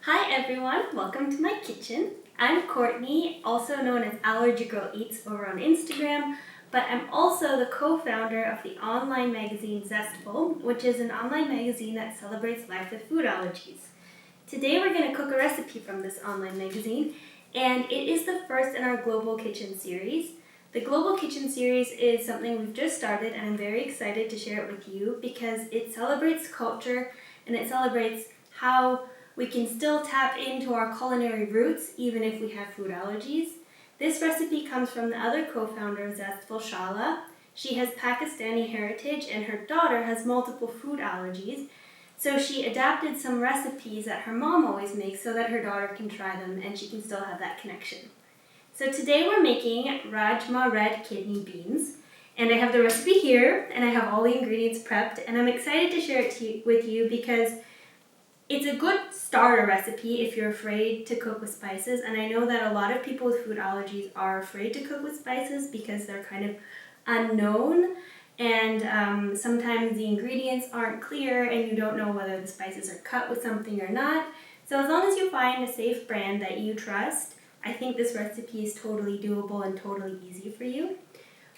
Hi everyone, welcome to my kitchen. I'm Courtney, also known as Allergy Girl Eats over on Instagram, but I'm also the co-founder of the online magazine Zestful, which is an online magazine that celebrates life with food allergies. Today we're going to cook a recipe from this online magazine, and it is the first in our Global Kitchen series. The Global Kitchen series is something we've just started, and I'm very excited to share it with you because it celebrates culture and it celebrates how we can still tap into our culinary roots even if we have food allergies. This recipe comes from the other co-founder of Zestful, Shahla. She has Pakistani heritage and her daughter has multiple food allergies. So she adapted some recipes that her mom always makes so that her daughter can try them and she can still have that connection. So today we're making Rajma red kidney beans. And I have the recipe here and I have all the ingredients prepped and I'm excited to share it with you because it's a good starter recipe if you're afraid to cook with spices, and I know that a lot of people with food allergies are afraid to cook with spices because they're kind of unknown, and sometimes the ingredients aren't clear and you don't know whether the spices are cut with something or not. So as long as you find a safe brand that you trust, I think this recipe is totally doable and totally easy for you.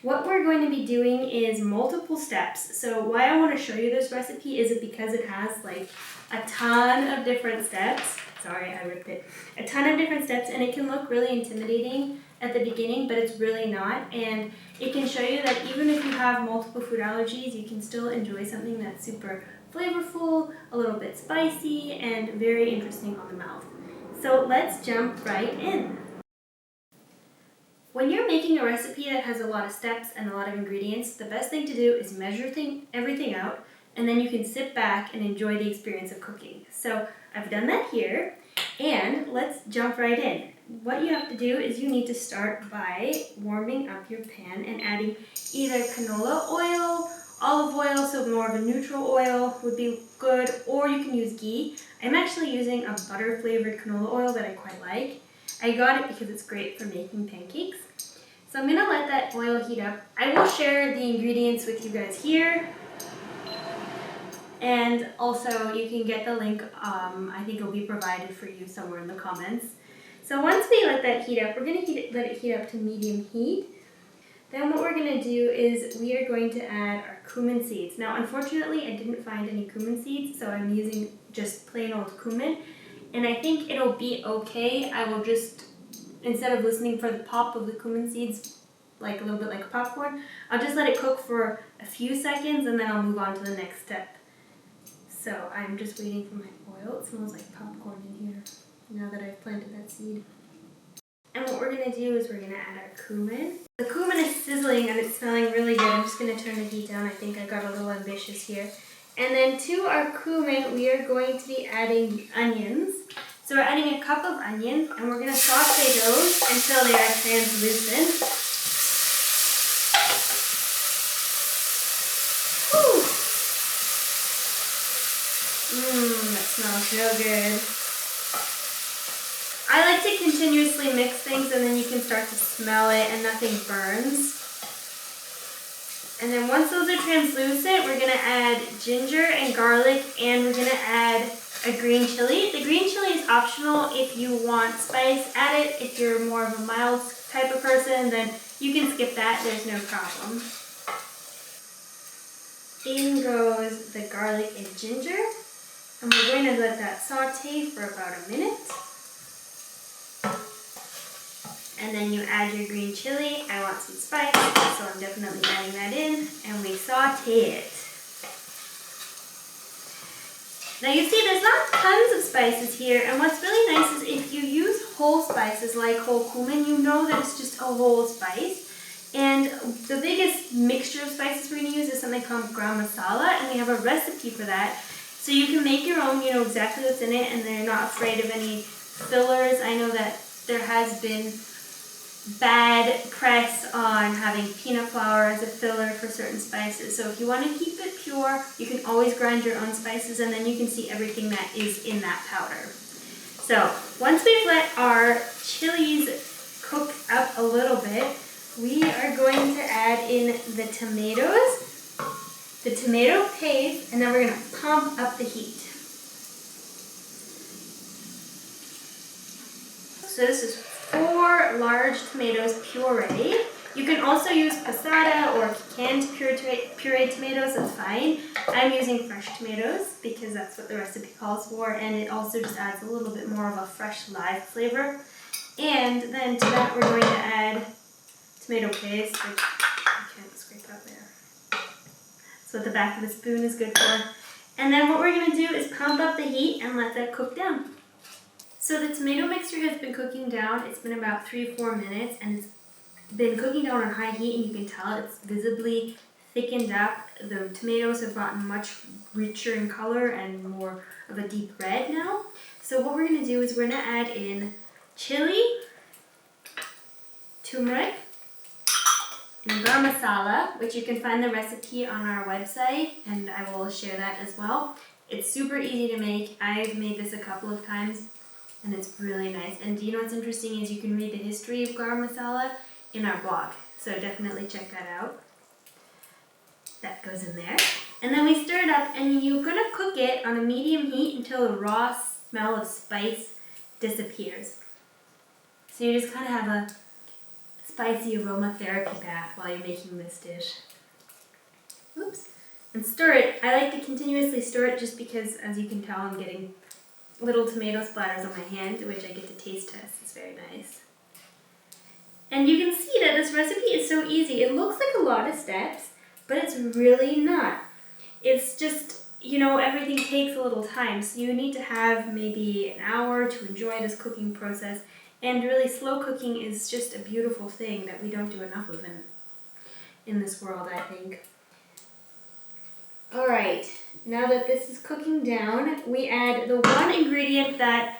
What we're going to be doing is multiple steps. So why I want to show you this recipe is because it has like a ton of different steps. Sorry, I ripped it. A ton of different steps, and it can look really intimidating at the beginning, but it's really not. And it can show you that even if you have multiple food allergies, you can still enjoy something that's super flavorful, a little bit spicy, and very interesting on the mouth. So let's jump right in. When you're making a recipe that has a lot of steps and a lot of ingredients, the best thing to do is measure everything out, and then you can sit back and enjoy the experience of cooking. So I've done that here, and let's jump right in. What you have to do is you need to start by warming up your pan and adding either canola oil, olive oil, so more of a neutral oil would be good, or you can use ghee. I'm actually using a butter flavored canola oil that I quite like. I got it because it's great for making pancakes. So I'm gonna let that oil heat up. I will share the ingredients with you guys here. And also you can get the link, I think it'll be provided for you somewhere in the comments. So once we let that heat up, we're gonna let it heat up to medium heat. Then what we're gonna do is we are going to add our cumin seeds. Now unfortunately I didn't find any cumin seeds, so I'm using just plain old cumin. And I think it'll be okay. I will just, instead of listening for the pop of the cumin seeds, like a little bit like popcorn, I'll just let it cook for a few seconds and then I'll move on to the next step. So I'm just waiting for my oil. It smells like popcorn in here now that I've planted that seed. And what we're gonna do is we're gonna add our cumin. The cumin is sizzling and it's smelling really good. I'm just gonna turn the heat down. I think I got a little ambitious here. And then to our cumin, we are going to be adding the onions. So we're adding a cup of onions, and we're going to saute those until they are translucent. Whew. That smells so good. I like to continuously mix things, and then you can start to smell it and nothing burns. And then once those are translucent, we're gonna add ginger and garlic, and we're gonna add a green chili. The green chili is optional. If you want spice, add it. If you're more of a mild type of person, then you can skip that, there's no problem. In goes the garlic and ginger, and we're going to let that saute for about a minute. And then you add your green chili. I want some spice, so I'm definitely adding that in, and we saute it. Now you see there's not tons of spices here, and what's really nice is if you use whole spices like whole cumin, you know that it's just a whole spice. And the biggest mixture of spices we're going to use is something called gram masala, and we have a recipe for that. So you can make your own, you know exactly what's in it, and they're not afraid of any fillers. I know that there has been bad press on having peanut flour as a filler for certain spices. So if you want to keep it pure, you can always grind your own spices, and then you can see everything that is in that powder. So once we've let our chilies cook up a little bit, we are going to add in the tomatoes, the tomato paste, and then we're going to pump up the heat. So this is 4 large tomatoes puree. You can also use passata or canned pureed tomatoes, that's fine. I'm using fresh tomatoes because that's what the recipe calls for, and it also just adds a little bit more of a fresh live flavor. And then to that we're going to add tomato paste, which I can't scrape out there. That's what the back of the spoon is good for. And then what we're going to do is pump up the heat and let that cook down. So the tomato mixture has been cooking down. It's been about 3-4 minutes, and it's been cooking down on high heat, and you can tell it's visibly thickened up. The tomatoes have gotten much richer in color and more of a deep red now. So what we're going to do is we're going to add in chili, turmeric, and garam masala, which you can find the recipe on our website, and I will share that as well. It's super easy to make. I've made this a couple of times, and it's really nice. And do you know what's interesting is you can read the history of garam masala in our blog, so definitely check that out. That goes in there. And then we stir it up, and you're going to cook it on a medium heat until the raw smell of spice disappears. So you just kind of have a spicy aromatherapy bath while you're making this dish. Oops. And stir it. I like to continuously stir it just because, as you can tell, I'm getting little tomato splatters on my hand, which I get to taste test. It's very nice. And you can see that this recipe is so easy. It looks like a lot of steps, but it's really not. It's just, you know, everything takes a little time. So you need to have maybe an hour to enjoy this cooking process. And really, slow cooking is just a beautiful thing that we don't do enough of in this world, I think. All right, now that this is cooking down, we add the one ingredient that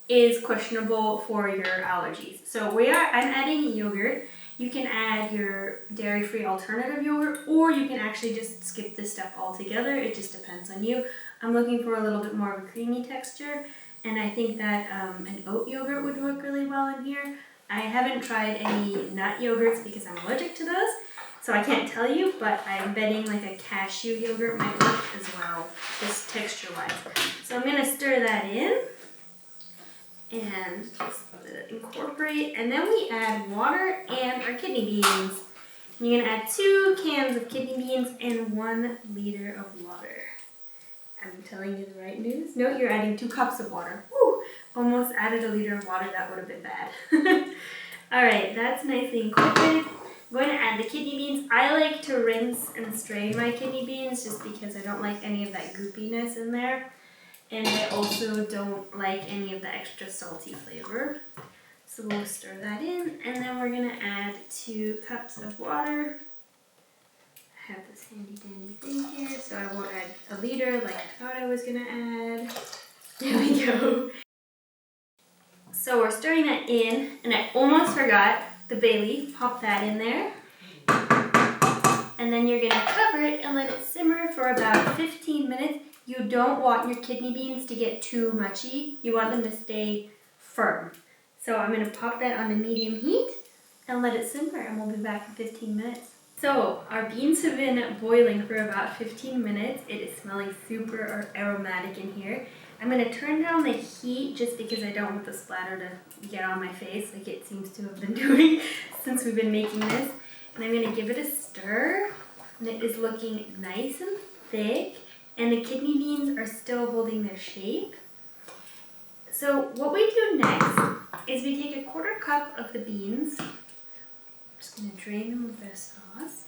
is questionable for your allergies. So I'm adding yogurt. You can add your dairy-free alternative yogurt, or you can actually just skip this step altogether. It just depends on you. I'm looking for a little bit more of a creamy texture, and I think that an oat yogurt would work really well in here. I haven't tried any nut yogurts because I'm allergic to those, so I can't tell you, but I'm betting like a cashew yogurt might work as well, just texture-wise. So I'm going to stir that in and just let it incorporate, and then we add water and our kidney beans. And you're going to add 2 cans of kidney beans and 1 liter of water. I'm telling you the right news. No, you're adding 2 cups of water. Woo! Almost added a liter of water. That would have been bad. Alright, that's nicely incorporated. I'm going to add the kidney beans. I like to rinse and strain my kidney beans just because I don't like any of that goopiness in there. And I also don't like any of the extra salty flavor. So we'll stir that in, and then we're going to add 2 cups of water. I have this handy dandy thing here, so I won't add a liter like I thought I was going to add. There we go. So we're stirring that in, and I almost forgot the bay leaf. Pop that in there. And then you're going to cover it and let it simmer for about 15 minutes. You don't want your kidney beans to get too mushy. You want them to stay firm. So I'm going to pop that on a medium heat and let it simmer, and we'll be back in 15 minutes. So our beans have been boiling for about 15 minutes. It is smelling super aromatic in here. I'm going to turn down the heat just because I don't want the splatter to get on my face like it seems to have been doing since we've been making this. And I'm going to give it a stir. And it is looking nice and thick. And the kidney beans are still holding their shape. So what we do next is we take a 1/4 cup of the beans. I'm just going to drain them of their sauce.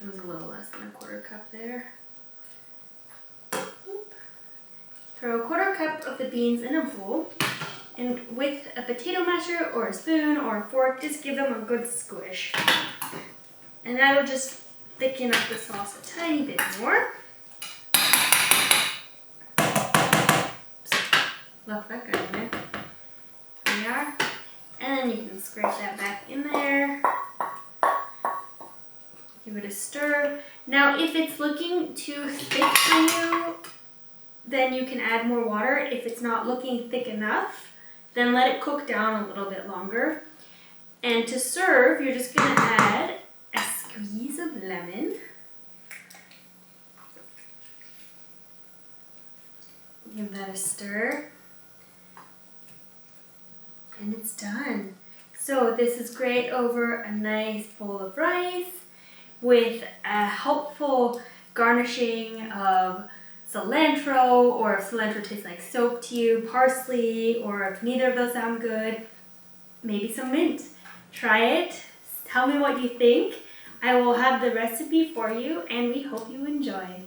It was a little less than a 1/4 cup there. Oop. Throw a 1/4 cup of the beans in a bowl. And with a potato masher or a spoon or a fork, just give them a good squish. And that'll just thicken up the sauce a tiny bit more. Left that guy in there. There we are. And then you can scrape that back in there. Give it a stir. Now, if it's looking too thick for you, then you can add more water. If it's not looking thick enough, then let it cook down a little bit longer. And to serve, you're just going to add a squeeze of lemon. Give that a stir. And it's done. So this is great over a nice bowl of rice with a helpful garnishing of cilantro, or if cilantro tastes like soap to you, parsley, or if neither of those sound good, maybe some mint. Try it. Tell me what you think. I will have the recipe for you, and we hope you enjoy.